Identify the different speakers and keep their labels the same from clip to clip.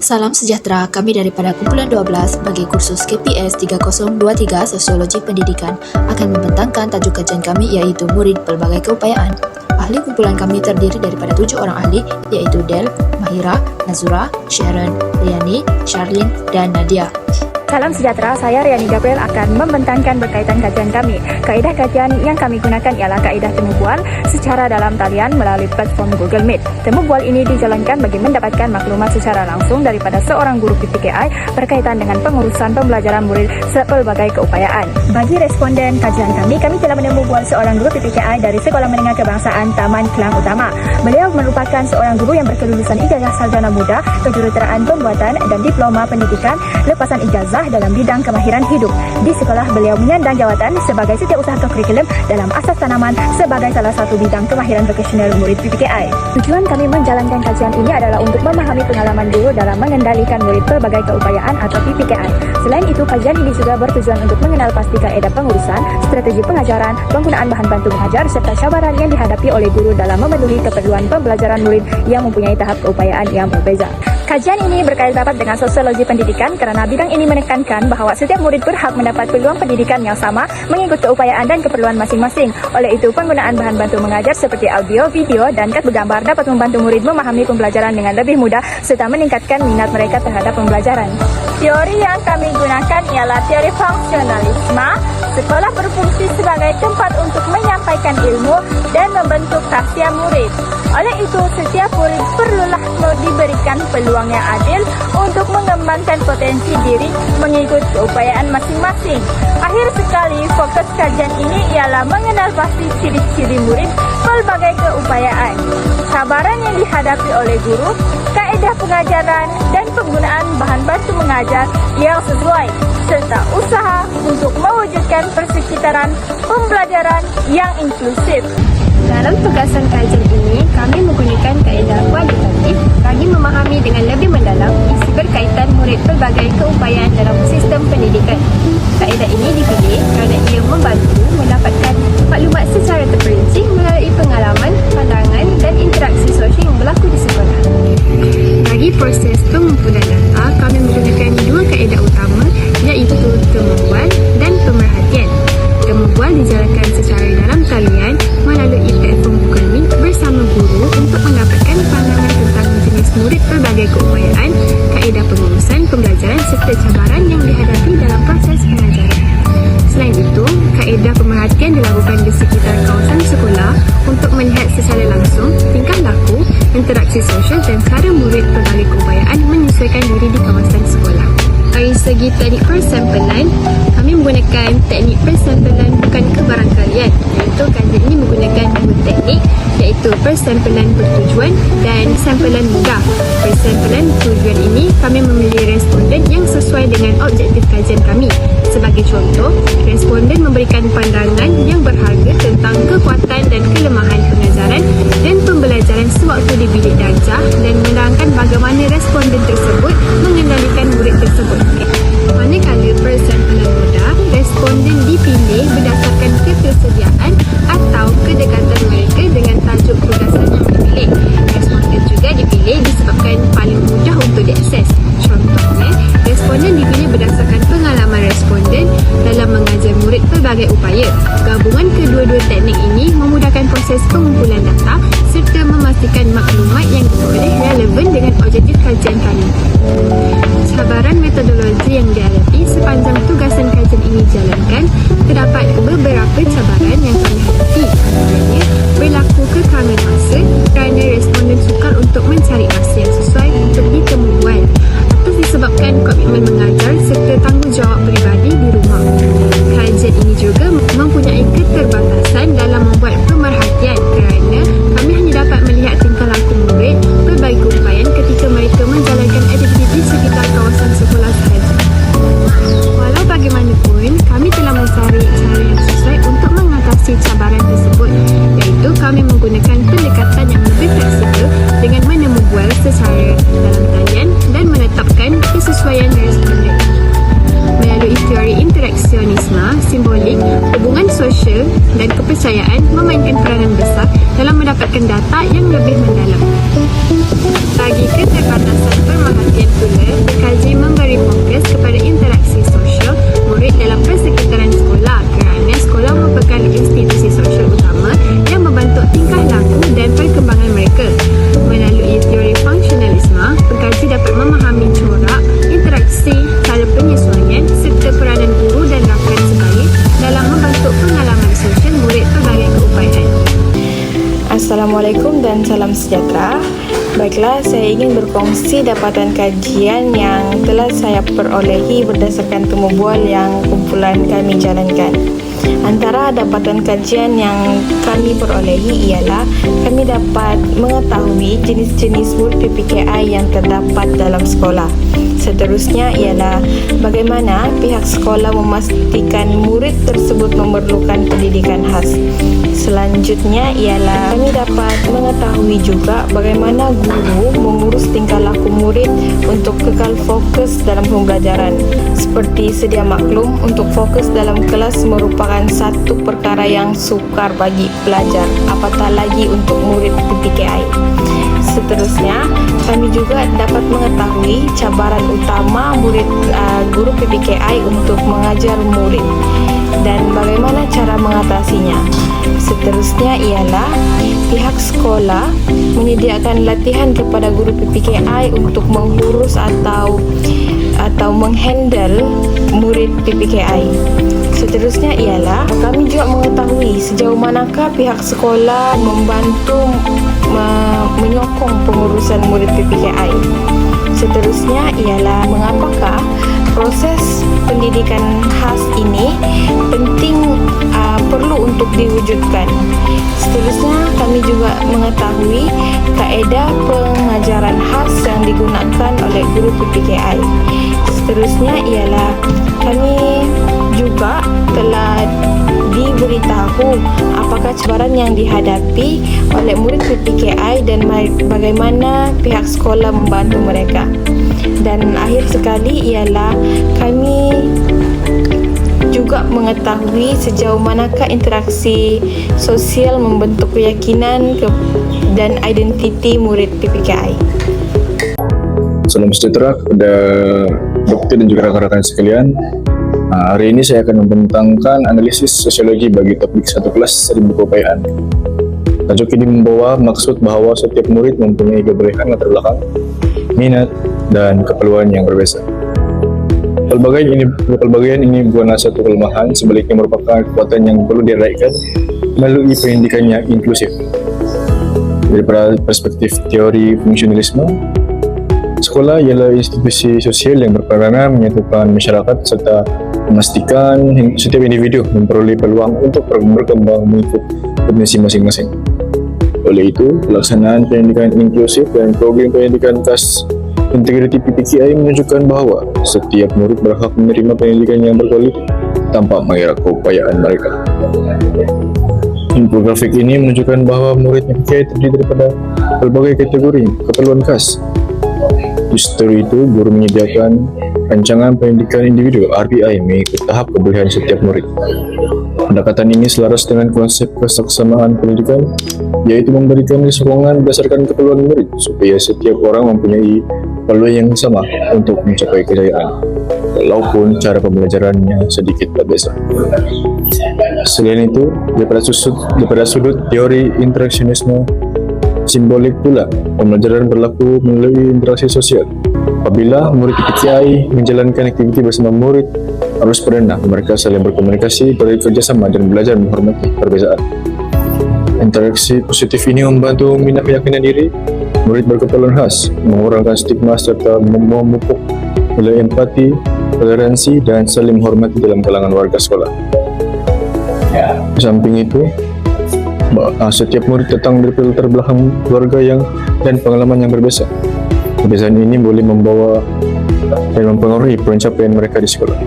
Speaker 1: Salam sejahtera, kami daripada kumpulan 12 bagi kursus KPS 3023 Sosiologi Pendidikan akan membentangkan tajuk kajian kami iaitu Murid Pelbagai Keupayaan. Ahli kumpulan kami terdiri daripada 7 orang ahli iaitu Del, Mahira, Nazura, Sharon, Riani, Charlene dan Nadia.
Speaker 2: Salam sejahtera, saya Riani Gabriel akan membentangkan berkaitan kajian kami. Kaedah kajian yang kami gunakan ialah kaedah temu bual secara dalam talian melalui platform Google Meet. Temu bual ini dijalankan bagi mendapatkan maklumat secara langsung daripada seorang guru PPKI berkaitan dengan pengurusan pembelajaran murid sepelbagai keupayaan. Bagi responden kajian kami telah menemu bual seorang guru PPKI dari Sekolah Menengah Kebangsaan Taman Kelang Utama. Beliau merupakan seorang guru yang berkelulusan ijazah sarjana muda, kejuruteraan pembuatan dan diploma pendidikan lepasan ijazah dalam bidang kemahiran hidup. Di sekolah beliau menyandang jawatan sebagai setiausaha kurikulum dalam asas tanaman sebagai salah satu bidang kemahiran vokasional murid PPKI. Tujuan kami menjalankan kajian ini adalah untuk memahami pengalaman guru dalam mengendalikan murid pelbagai keupayaan atau PPKI. Selain itu, kajian ini juga bertujuan untuk mengenal pasti kaedah pengurusan, strategi pengajaran, penggunaan bahan bantu mengajar serta cabaran yang dihadapi oleh guru dalam memenuhi keperluan pembelajaran murid yang mempunyai tahap keupayaan yang berbeza. Kajian ini berkait rapat dengan sosiologi pendidikan kerana bidang ini menekankan bahawa setiap murid berhak mendapat peluang pendidikan yang sama mengikut keupayaan dan keperluan masing-masing. Oleh itu, penggunaan bahan bantu mengajar seperti audio, video, dan kad bergambar dapat membantu murid memahami pembelajaran dengan lebih mudah serta meningkatkan minat mereka terhadap pembelajaran. Teori yang kami gunakan ialah teori fungsionalisme. Sekolah berfungsi sebagai tempat untuk menyampaikan ilmu dan membentuk khasiat murid. Oleh itu, setiap murid perlulah diberikan peluang yang adil untuk mengembangkan potensi diri mengikut keupayaan masing-masing. Akhir sekali, fokus kajian ini ialah mengenal pasti ciri-ciri murid pelbagai keupayaan, cabaran yang dihadapi oleh guru, kaedah pengajaran dan penggunaan bahan bantu mengajar yang sesuai, serta usaha untuk mewujudkan persekitaran pembelajaran yang inklusif.
Speaker 3: Dalam tugasan kajian ini, kami menggunakan kaedah kualitatif bagi memahami dengan lebih mendalam isi berkaitan murid pelbagai keupayaan dalam sistem pendidikan. Kaedah ini dipilih kerana ia membantu mendapatkan maklumat secara terperinci melalui pengalaman, pandangan dan interaksi sosial yang berlaku di sekolah. Bagi proses pengumpulan data, kami menggunakan dua kaedah utama iaitu temu bual dan pemerhatian. Temu bual dijalankan secara dalam talian melalui platform Google Meet bersama guru untuk mendapatkan pandangan tentang jenis murid pelbagai keupayaan, kaedah pengurusan pembelajaran serta cabaran yang dihadapi dalam proses pengajaran. Selain itu, kaedah pemerhatian dilakukan di sekitar kawasan sekolah untuk melihat secara langsung tingkah laku, interaksi sosial dan cara murid pelbagai keupayaan menyesuaikan diri di kawasan sekolah. Dari segi teknik persampalan, kami menggunakan teknik persampalan bukan kebarangkalian, iaitu kajian ini menggunakan dua teknik iaitu persampalan bertujuan dan sampalan mudah. Persampalan bertujuan ini kami memilih responden yang sesuai dengan objektif kajian kami. Sebagai contoh, responden memberikan pandangan yang berharga tentang kekuatan dan kelemahan pengajaran dan pembelajaran sewaktu di bilik darjah dan menerangkan bagaimana responden tersebut mengendalikan murid tersebut. Manakala persampalan mudah, responden dipilih berdasarkan ketersediaan atau kedekatan mereka dengan tajuk tugasan yang dipilih. Responden juga dipilih disebabkan paling mudah untuk diakses. Contohnya, responden dipilih berdasarkan pengalaman responden dalam mengajar murid pelbagai upaya. Gabungan kedua-dua teknik ini memudahkan proses pengumpulan data serta memastikan maklumat yang diperoleh relevan dengan objektif kajian kami. Cabaran metodologi yang dihadapi sepanjang tugasan kajian ini dijalankan, terdapat beberapa cabaran yang kami hadapi. Antaranya, berlaku kekangan masa kerana responden sukar untuk mencari masa yang sesuai untuk ditemu bual atau disebabkan komitmen mengajar serta tanggungjawab peribadi di rumah. Kajian ini juga mempunyai keterbatasan dalam membuat pemerhatian kerana kami hanya dapat melihat tingkah laku murid pelbagai keupayaan ketika mereka menjalankan aktiviti di sekitar kawasan sekolah sahaja. Walau bagaimanapun, kami telah mencari cara yang sesuai untuk mengatur
Speaker 4: ingin berkongsi dapatan kajian yang telah saya perolehi berdasarkan temu bual yang kumpulan kami jalankan. Antara dapatan kajian yang kami perolehi ialah kami dapat mengetahui jenis-jenis murid PPKI yang terdapat dalam sekolah. Seterusnya ialah bagaimana pihak sekolah memastikan murid tersebut memerlukan pendidikan khas. Selanjutnya ialah kami dapat mengetahui juga bagaimana guru mengurus tingkah laku murid untuk kekal fokus dalam pembelajaran. Seperti sedia maklum, untuk fokus dalam kelas merupakan satu perkara yang sukar bagi pelajar, apatah lagi untuk murid PPKI. Seterusnya, kami juga dapat mengetahui cabaran utama guru PPKI untuk mengajar murid dan bagaimana cara mengatasinya. Seterusnya ialah pihak sekolah menyediakan latihan kepada guru PPKI untuk mengurus atau menghandle murid PPKI. Seterusnya ialah kami juga mengetahui sejauh manakah pihak sekolah membantu menyokong pengurusan murid PPKI. Seterusnya ialah mengapakah proses pendidikan khas ini penting perlu untuk diwujudkan. Seterusnya kami juga mengetahui kaedah pengajaran khas yang digunakan oleh guru PPKI. Seterusnya ialah kami juga telah diberitahu apakah cabaran yang dihadapi oleh murid PPKI dan bagaimana pihak sekolah membantu mereka. Dan akhir sekali ialah kami juga mengetahui sejauh manakah interaksi sosial membentuk keyakinan dan identiti murid PPKI.
Speaker 5: Salam sejahtera kepada dokter dan juga rakan-rakan sekalian. Hari ini saya akan membentangkan analisis sosiologi bagi topik 1 kelas 1000 keupayaan. Tajuk ini membawa maksud bahawa setiap murid mempunyai kebolehan latar belakang, minat, dan keperluan yang berbeza. Pelbagaian ini bukanlah satu kelemahan, sebaliknya merupakan kekuatan yang perlu diraihkan melalui pendidikan yang inklusif. Dari perspektif teori fungsionalisme, sekolah ialah institusi sosial yang berperanan menyatukan masyarakat serta memastikan setiap individu memperoleh peluang untuk berkembang mengikut potensi masing-masing. Oleh itu, pelaksanaan pendidikan inklusif dan program pendidikan khas integriti PPKI menunjukkan bahawa setiap murid berhak menerima pendidikan yang berkualitas tanpa mengira keupayaan mereka. Infografik ini menunjukkan bahawa murid PPKI terdiri daripada berbagai kategori keperluan khas. Justru itu, guru menyediakan rancangan pendidikan individu RPI mengikut tahap kebolehan setiap murid. Pendekatan ini selaras dengan konsep kesaksamaan pendidikan, yaitu memberikan sokongan berdasarkan keperluan murid supaya setiap orang mempunyai peluang yang sama untuk mencapai kejayaan, walaupun cara pembelajarannya sedikit berbeza. Selain itu, daripada sudut teori interaksionisme simbolik pula, pembelajaran berlaku melalui interaksi sosial. Apabila murid PPKI menjalankan aktiviti bersama murid harus perdana, mereka saling berkomunikasi, bekerjasama dan belajar menghormati perbezaan. Interaksi positif ini membantu membina keyakinan diri murid berkeperluan khas, mengurangkan stigma serta memupuk nilai empati, toleransi dan saling menghormati dalam kalangan warga sekolah. Di samping itu, setiap murid datang dari latar belakang keluarga dan pengalaman yang berbeza. Perbezaan ini boleh membawa dan mempengaruhi pencapaian mereka di sekolah.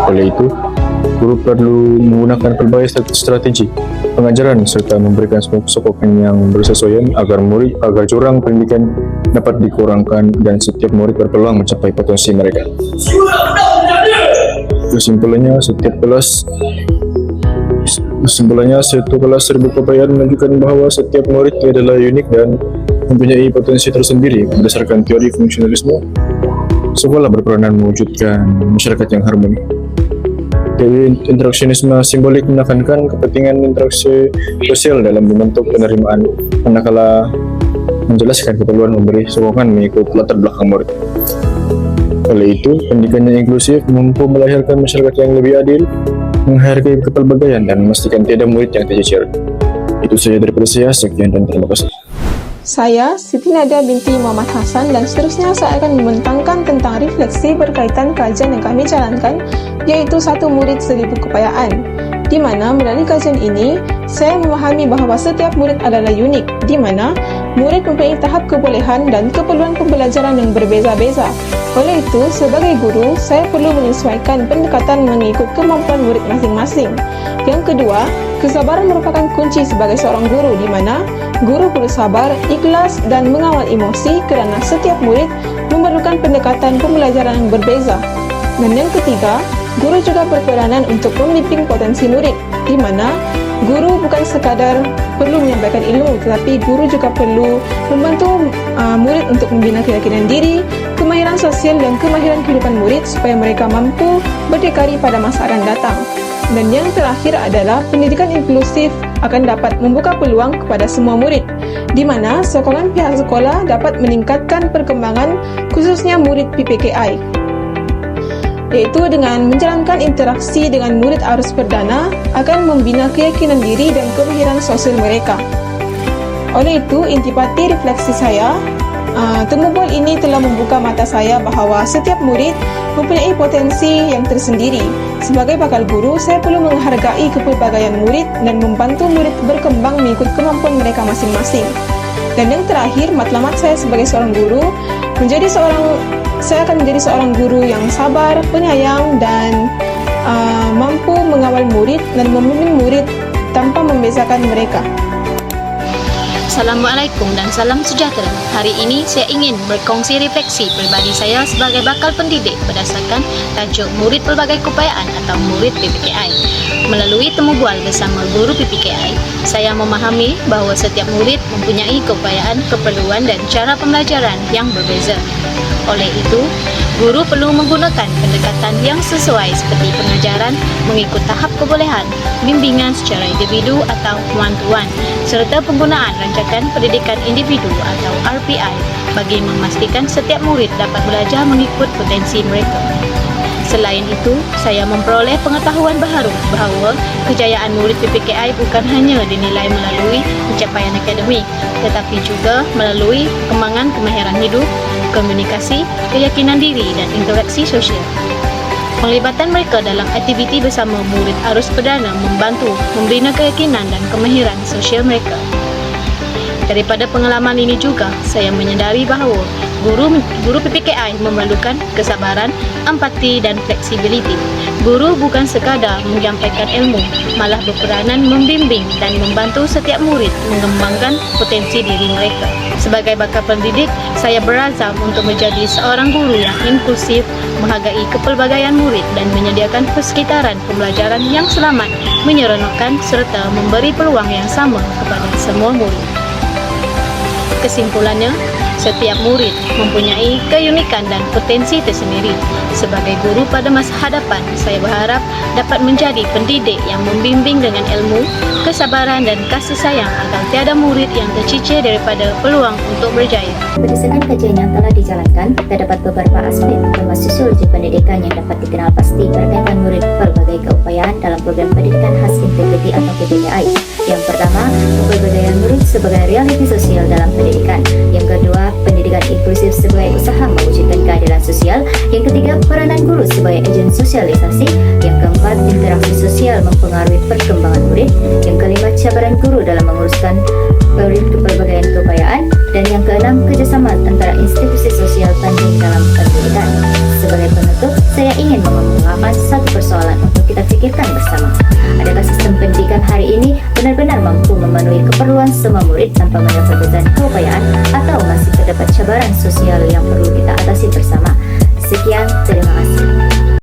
Speaker 5: Oleh itu, guru perlu menggunakan pelbagai strategi pengajaran serta memberikan sokongan yang bersesuaian agar jurang pendidikan dapat dikurangkan dan setiap murid berpeluang mencapai potensi mereka. Kesimpulannya, satu kelas 1000 keupayaan menunjukkan bahawa setiap murid adalah unik dan mempunyai potensi tersendiri. Berdasarkan teori fungsionalisme, sekolah berperanan mewujudkan masyarakat yang harmoni. Teori interaksionisme simbolik menekankan kepentingan interaksi sosial dalam membentuk penerimaan, manakala menjelaskan keperluan memberi sokongan mengikut latar belakang murid. Oleh itu, pendidikan yang inklusif mampu melahirkan masyarakat yang lebih adil, menghargai kepelbagaian dan memastikan tiada murid yang tercecer. Itu saja daripada saya. Sekian dan terima kasih.
Speaker 6: Saya, Siti Nadia binti Muhammad Hassan, dan seterusnya saya akan membentangkan tentang refleksi berkaitan kajian yang kami jalankan, iaitu satu murid seribu kepayaan. Di mana melalui kajian ini, saya memahami bahawa setiap murid adalah unik, di mana murid mempunyai tahap kebolehan dan keperluan pembelajaran yang berbeza-beza. Oleh itu, sebagai guru, saya perlu menyesuaikan pendekatan mengikut kemampuan murid masing-masing. Yang kedua, kesabaran merupakan kunci sebagai seorang guru, di mana guru perlu sabar, ikhlas dan mengawal emosi kerana setiap murid memerlukan pendekatan pembelajaran yang berbeza. Dan yang ketiga, guru juga berperanan untuk membimbing potensi murid, di mana guru bukan sekadar perlu menyampaikan ilmu, tetapi guru juga perlu membantu murid untuk membina keyakinan diri, kemahiran sosial dan kemahiran kehidupan murid supaya mereka mampu berdikari pada masa akan datang. Dan yang terakhir adalah pendidikan inklusif akan dapat membuka peluang kepada semua murid, di mana sokongan pihak sekolah dapat meningkatkan perkembangan khususnya murid PPKI, iaitu dengan menjalankan interaksi dengan murid arus perdana akan membina keyakinan diri dan kemahiran sosial mereka. Oleh itu, intipati refleksi saya, temu bual ini telah membuka mata saya bahawa setiap murid mempunyai potensi yang tersendiri. Sebagai bakal guru, saya perlu menghargai kepelbagaian murid dan membantu murid berkembang mengikut kemampuan mereka masing-masing. Dan yang terakhir, matlamat saya sebagai seorang guru, saya akan menjadi seorang guru yang sabar, penyayang dan mampu mengawal murid dan membimbing murid tanpa membezakan mereka.
Speaker 7: Assalamualaikum dan salam sejahtera. Hari ini saya ingin berkongsi refleksi pribadi saya sebagai bakal pendidik berdasarkan tajuk Murid Pelbagai Keupayaan atau Murid PPKI. Melalui temu bual bersama guru PPKI, saya memahami bahawa setiap murid mempunyai keupayaan, keperluan dan cara pembelajaran yang berbeza. Oleh itu, guru perlu menggunakan pendekatan yang sesuai seperti pengajaran mengikut tahap kebolehan, bimbingan secara individu atau one-to-one, serta penggunaan rancangan pendidikan individu atau RPI bagi memastikan setiap murid dapat belajar mengikut potensi mereka. Selain itu, saya memperoleh pengetahuan baharu bahawa kejayaan murid PPKI bukan hanya dinilai melalui pencapaian akademik, tetapi juga melalui perkembangan kemahiran hidup, komunikasi, keyakinan diri dan interaksi sosial. Penglibatan mereka dalam aktiviti bersama murid arus perdana membantu membina keyakinan dan kemahiran sosial mereka. Daripada pengalaman ini juga, saya menyedari bahawa guru PPKI memerlukan kesabaran, empati dan fleksibiliti. Guru bukan sekadar menyampaikan ilmu, malah berperanan membimbing dan membantu setiap murid mengembangkan potensi diri mereka. Sebagai bakal pendidik, saya berazam untuk menjadi seorang guru yang inklusif, menghargai kepelbagaian murid dan menyediakan persekitaran pembelajaran yang selamat, menyeronokkan serta memberi peluang yang sama kepada semua murid. Kesimpulannya, setiap murid mempunyai keunikan dan potensi tersendiri. Sebagai guru pada masa hadapan, saya berharap dapat menjadi pendidik yang membimbing dengan ilmu, kesabaran dan kasih sayang agar tiada murid yang tercicir daripada peluang untuk berjaya.
Speaker 8: Berdasarkan kajian yang telah dijalankan, terdapat beberapa aspek termasuk sosiologi pendidikan yang dapat dikenal pasti berkaitan murid pelbagai keupayaan dalam program pendidikan khas integriti atau PPKI. Yang pertama, kepelbagaian murid sebagai realiti sosial dalam pendidikan. Yang kedua, pendidikan inklusif sebagai usaha mewujudkan keadilan sosial. Yang ketiga, peranan guru sebagai agen sosialisasi. Yang keempat, interaksi sosial mempengaruhi perkembangan murid. Yang kelima, cabaran guru dalam menguruskan kepelbagaian keupayaan. Dan yang keenam, kerjasama antara institusi sosial penting dalam pendidikan. Sebagai penutup, saya ingin mengemukakan satu persoalan untuk kita pikirkan bersama. Adakah sistem pendidikan hari ini benar-benar mampu memenuhi keperluan semua murid tanpa melihat perbedaan keupayaan, atau masih terdapat cabaran sosial yang perlu kita atasi bersama? Sekian, terima kasih.